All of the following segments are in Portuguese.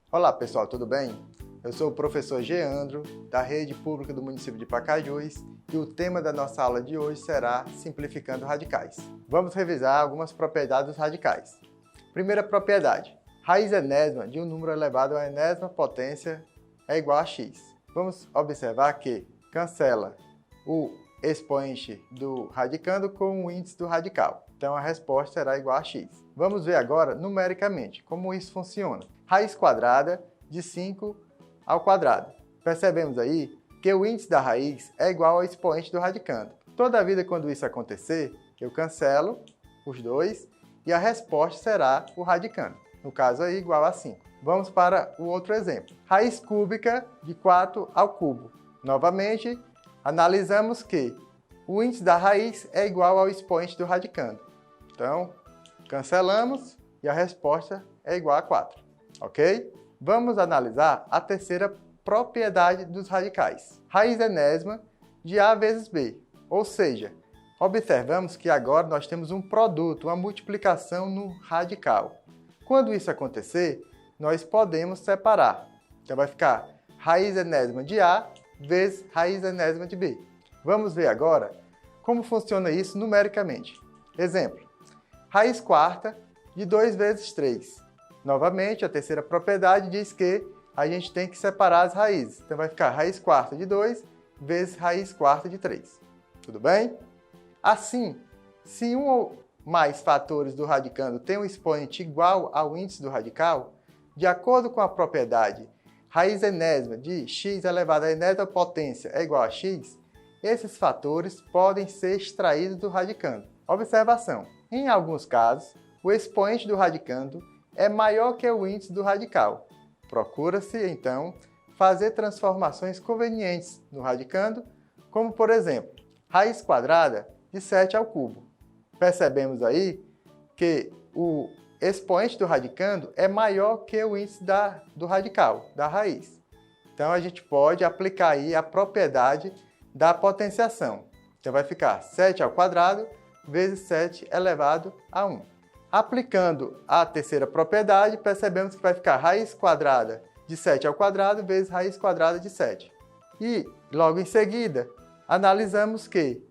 Olá pessoal, tudo bem? Eu sou o professor Geandro, da Rede Pública do município de Pacajus, e o tema da nossa aula de hoje será Simplificando Radicais. Vamos revisar algumas propriedades dos radicais. Primeira propriedade: raiz enésima de um número elevado à enésima potência é igual a x. Vamos observar que cancela o expoente do radicando com o índice do radical. Então a resposta será igual a x. Vamos ver agora numericamente como isso funciona. Raiz quadrada de 5 ao quadrado. Percebemos aí que o índice da raiz é igual ao expoente do radicando. Toda vida quando isso acontecer, eu cancelo os dois e a resposta será o radicando. No caso aí, igual a 5. Vamos para o outro exemplo. Raiz cúbica de 4 ao cubo. Novamente, analisamos que o índice da raiz é igual ao expoente do radicando. Então, cancelamos e a resposta é igual a 4. Ok? Vamos analisar a terceira propriedade dos radicais. Raiz enésima de A vezes B. Ou seja, observamos que agora nós temos um produto, uma multiplicação no radical. Quando isso acontecer, nós podemos separar. Então vai ficar raiz enésima de A vezes raiz enésima de B. Vamos ver agora como funciona isso numericamente. Exemplo: raiz quarta de 2 vezes 3. Novamente, a terceira propriedade diz que a gente tem que separar as raízes. Então vai ficar raiz quarta de 2 vezes raiz quarta de 3. Tudo bem? Assim, se um ou mais fatores do radicando tem um expoente igual ao índice do radical, de acordo com a propriedade raiz enésima de x elevado à enésima potência é igual a x, esses fatores podem ser extraídos do radicando. Observação: em alguns casos, o expoente do radicando é maior que o índice do radical. Procura-se, então, fazer transformações convenientes no radicando, como, por exemplo, raiz quadrada de 7 ao cubo. Percebemos aí que o expoente do radicando é maior que o índice do radical, da raiz. Então, a gente pode aplicar aí a propriedade da potenciação. Então, vai ficar 7 ao quadrado vezes 7 elevado a 1. Aplicando a terceira propriedade, percebemos que vai ficar raiz quadrada de 7 ao quadrado vezes raiz quadrada de 7. E, logo em seguida, analisamos que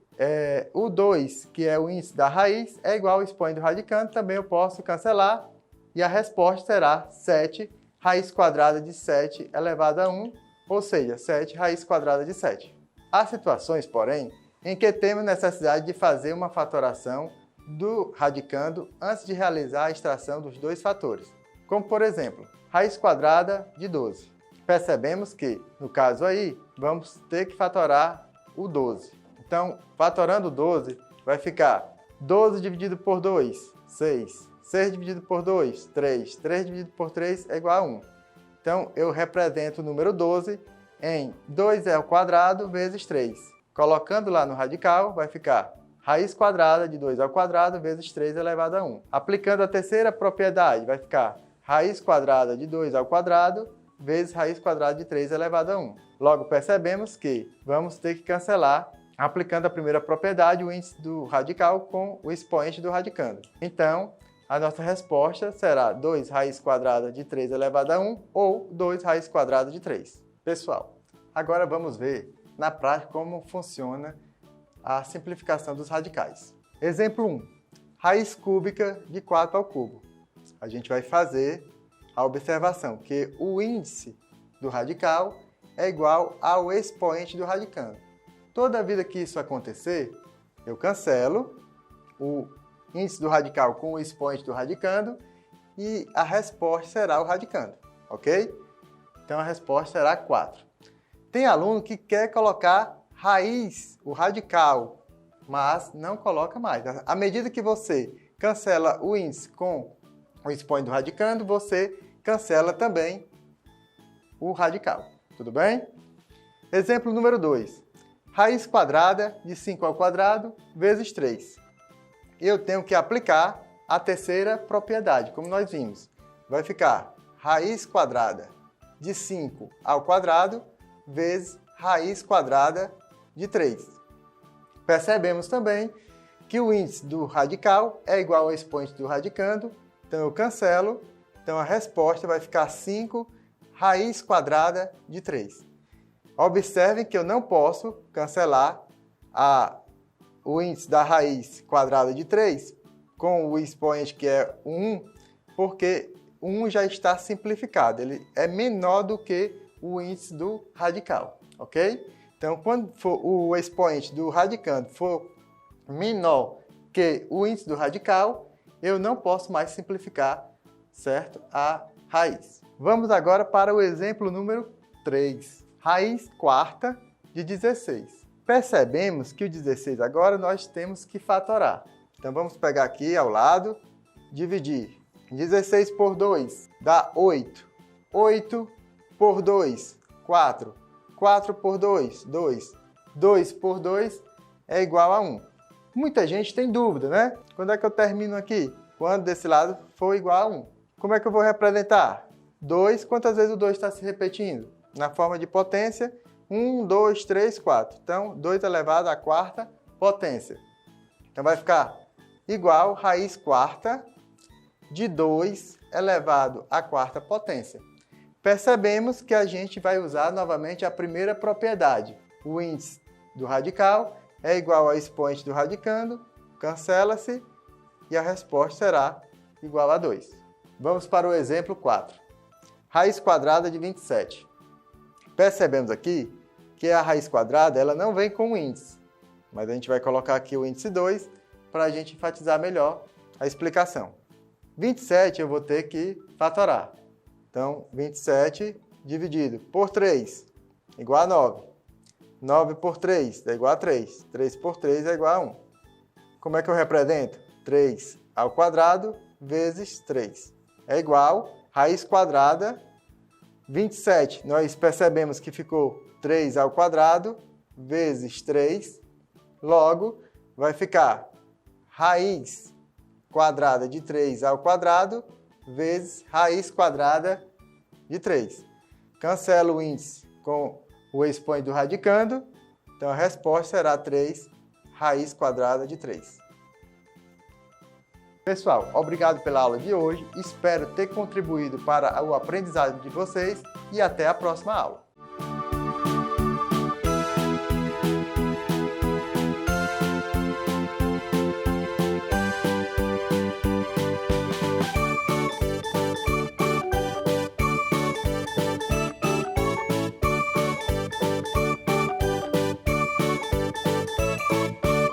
o 2, que é o índice da raiz, é igual ao expoente do radicando. Também eu posso cancelar e a resposta será 7 raiz quadrada de 7 elevado a 1, ou seja, 7 raiz quadrada de 7. Há situações, porém, em que temos necessidade de fazer uma fatoração do radicando antes de realizar a extração dos dois fatores, como por exemplo, raiz quadrada de 12. Percebemos que, no caso aí, vamos ter que fatorar o 12. Então, fatorando o 12, vai ficar 12 dividido por 2, 6. 6 dividido por 2, 3. 3 dividido por 3 é igual a 1. Então, eu represento o número 12 em 2 ao quadrado vezes 3. Colocando lá no radical, vai ficar raiz quadrada de 2 ao quadrado vezes 3 elevado a 1. Aplicando a terceira propriedade, vai ficar raiz quadrada de 2 ao quadrado vezes raiz quadrada de 3 elevado a 1. Logo, percebemos que vamos ter que cancelar, aplicando a primeira propriedade, o índice do radical com o expoente do radicando. Então, a nossa resposta será 2 raiz quadrada de 3 elevado a 1 ou 2 raiz quadrada de 3. Pessoal, agora vamos ver na prática como funciona a simplificação dos radicais. Exemplo 1. Raiz cúbica de 4 ao cubo. A gente vai fazer a observação que o índice do radical é igual ao expoente do radicando. Toda vida que isso acontecer, eu cancelo o índice do radical com o expoente do radicando e a resposta será o radicando, ok? Então a resposta será 4. Tem aluno que quer colocar raiz, o radical, mas não coloca mais. À medida que você cancela o índice com o expoente do radicando, você cancela também o radical. Tudo bem? Exemplo número 2. Raiz quadrada de 5 ao quadrado vezes 3. Eu tenho que aplicar a terceira propriedade, como nós vimos. Vai ficar raiz quadrada de 5 ao quadrado vezes raiz quadrada de 3. Percebemos também que o índice do radical é igual ao expoente do radicando, então eu cancelo, então a resposta vai ficar 5 raiz quadrada de 3. Observem que eu não posso cancelar o índice da raiz quadrada de 3 com o expoente que é 1, porque 1 já está simplificado, ele é menor do que o índice do radical, ok? Então, quando for o expoente do radicando for menor que o índice do radical, eu não posso mais simplificar, certo? A raiz. Vamos agora para o exemplo número 3. Raiz quarta de 16. Percebemos que o 16 agora nós temos que fatorar. Então vamos pegar aqui ao lado, dividir. 16 por 2 dá 8. 8 por 2, 4. 4 por 2, 2. 2 por 2 é igual a 1. Muita gente tem dúvida, né? Quando é que eu termino aqui? Quando desse lado for igual a 1. Como é que eu vou representar? 2, quantas vezes o 2 está se repetindo? Na forma de potência, 1, 2, 3, 4. Então, 2 elevado à quarta potência. Então, vai ficar igual raiz quarta de 2 elevado à quarta potência. Percebemos que a gente vai usar novamente a primeira propriedade. O índice do radical é igual ao expoente do radicando, cancela-se e a resposta será igual a 2. Vamos para o exemplo 4. Raiz quadrada de 27. Percebemos aqui que a raiz quadrada ela não vem com o índice, mas a gente vai colocar aqui o índice 2 para a gente enfatizar melhor a explicação. 27 eu vou ter que fatorar. Então, 27 dividido por 3 igual a 9. 9 por 3 é igual a 3. 3 por 3 é igual a 1. Como é que eu represento? 3 ao quadrado vezes 3. É igual raiz quadrada 27. Nós percebemos que ficou 3 ao quadrado vezes 3. Logo, vai ficar raiz quadrada de 3 ao quadrado vezes raiz quadrada de 3. Cancela o índice com o expoente do radicando. Então, a resposta será 3 raiz quadrada de 3. Pessoal, obrigado pela aula de hoje. Espero ter contribuído para o aprendizado de vocês e até a próxima aula.